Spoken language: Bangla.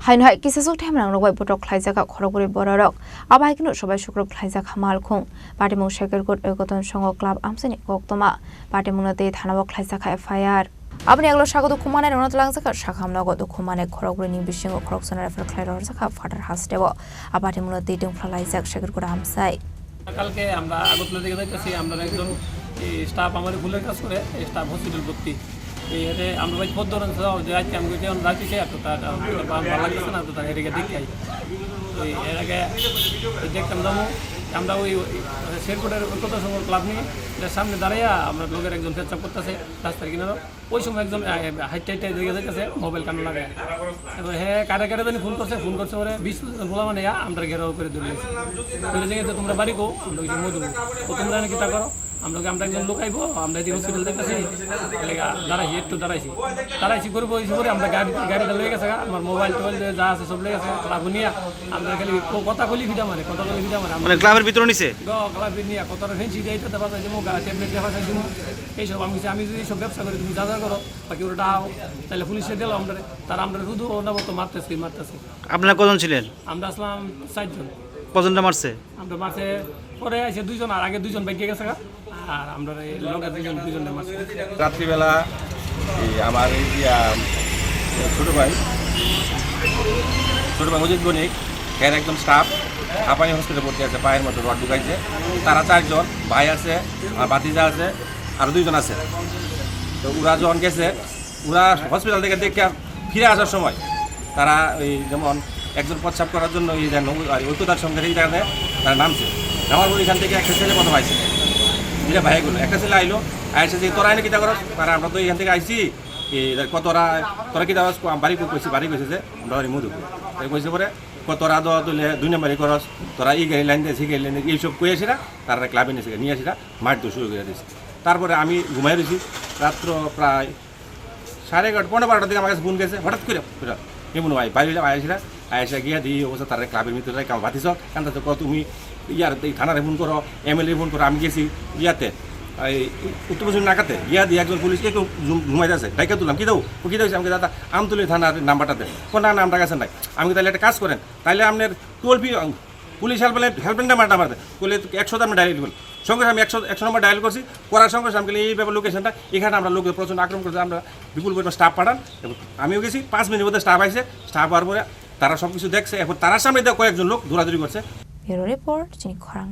হাইনহাই কিসেসুক ঠেমরাং রগবাই বটক খ্লাইজাকা খরগরি বড়রক আবাইকিনো সবাই শুক্র খ্লাইজাক হামালখুং পার্টিমুং শেকেরগত একতন সংঘ ক্লাব আমসেনি কক্তমা পার্টিমুংনাতে থানাবক খ্লাইজাকা এফআইআর আপনি এগুলো স্বাগত খুমানে রণত লাংজাকা শাখাম নগদ খুমানে খরগরি নি বিশিং খরকসনার এফআর খ্লাই রজাকা ফাটার হাসদেব আপার্টিমুংনাতে দুংফ্লাইজাক শেকেরগত আমসাই কালকে আমরা আগতলা থেকে যাইতেছি আমরা একজন স্টাফ আমাদের ভুলের কাজ করে স্টাফ হসপিটাল ভর্তি এতে আমরা ভাই খোদ ধরেন যে আজকে আমি রাখতেছি এত তার ভালো লাগতেছে না তো তাকে এদিকে দেখাই তো এর আগে দেখতাম যাবো আমরা ওই শেরকোটের কত সময় ক্লাব নিয়ে সামনে দাঁড়াইয়া আমরা লোকের একজন পেচ্ছাপ করতেছে রাস্তার কিনারও ওই সময় একজন হাইটে দিকে যাইতেছে মোবাইল কানে লাগায় এবার হ্যাঁ কারে জানি ফোন করছে ওরে 20 বলা মানে আমরা ঘেরাও করে ধরে গেছে তোমরা বাড়ি গো আমরা মধু তোমরা নাকি তা করো আমরা একজন লোক আইবো আমরা এদিকে হসপিটাল দেখতেছি দাঁড়াইছি করবো পরে আমরা গাড়িটা লেগে গেছে আমার মোবাইল টোবাইল যা আছে সব লেগে গেছে ক্লাব নিয়ে আমরা খালি কথা কলি ভিটা মারে মানে ক্লাবের ভিতরে নিছে ক্লাব নিয়ে কতটা ফেন্সি যাইতে দেওয়া যায় যেমন ট্যাবলেট দেওয়া যায় এইসব আমি যদি এইসব ব্যবসা করি তুমি যা করো বাকি ওটা তাহলে পুলিশে দিল আমরা আমরা শুধু ওটা মতো মারতেছি আপনারা কজন ছিলেন? আমরা আসলাম 4 জন। কজনটা মারছে? আমরা মারছে পরে আছে 2 জন আর আগে 2 জন বাইকে গেছে আর আমরা লোক 2 জন মারছে রাত্রিবেলা আমার ছোট ভাই মজিদ বণিক এর একজন স্টাফ হাঁপানি হসপিটালে ভর্তি আছে, পায়ের মতো রড ঢুকাইছে। তারা 4 জন, ভাই আছে আর ভাতিজা আছে আর 2 জন আছে। তো ওরা যখন গেছে, ওরা হসপিটাল থেকে দেখে ফিরে আসার সময় তারা ওই যেমন একজন প্রস্রাব করার জন্য ঐক্যতার সঙ্গে এই জায়গাতে তারা নামছে। নামার পর এখান থেকে একটা ছেলে কথা পাইছে, যেটা ভাইগুলো একটা ছেলে আইলো আইসে যে তোরা এনে কিতা করো, তারা আমরা তো এখান থেকে আইসি তোরা কিতা বাড়ি কইছে যে আমরা মধু তাই কইছে পরে তোরা তুলে 2 নম্বরই করস, তোরা এই গাড়ি লাইন দিয়ে সেই গাড়ি লাইন দিয়ে এইসব কই আসিরা তারা ক্লাবে নিয়ে আসিরা মারতে শুরু করে দিয়েছে। তারপরে আমি ঘুমাই রয়েছি, রাত্র প্রায় 11:30 পৌনে 12টার দিকে আমার কাছে ফোন গেছে হঠাৎ করে এমন ভাই বাইরে আইসিরা আইসা গিয়া দিয়ে অবস্থা তারা ক্লাবের ভিতরে কাম বাতিস কান্তা তুমি ইয়ার এই থানারে ফোন করো, MLA ফোন করো। আমি গেছি ইয়াতে এই উত্তর পশ্চিম নাকাতে গিয়া দিয়ে একজন পুলিশকে একটু ঘুমাই যাচ্ছে ডাইকা তুললাম কি দেবো কী দেবো আমাকে দাদা আমতুলি থানার নাম্বারটাতে কোন নামটা গেছেন নাই। আমি তাহলে একটা কাজ করেন, তাহলে আপনার টোল পুলিশ হেল্পলাইন নাম্বারটা আমার বলে 100 আমি ডায়াল করলাম। সঙ্গে আমি 100 নম্বর ডায়াল করছি, করার সঙ্গে আমি এই ব্যাপার লোকেশনটা এখানে আমরা লোকের প্রচণ্ড আক্রমণ করছি। আমরা বিপুল পরিমাণ স্টাফ পাঠান এবং আমিও গেছি, 5 মিনিটের মধ্যে স্টাফ আসছে। স্টাফ হওয়ার পরে তারা সব কিছু দেখছে, এখন তার সামনে কয়েকজন লোক দৌড়াদৌড়ি করছে। ব্যুরো রিপোর্ট চিনি খরাং।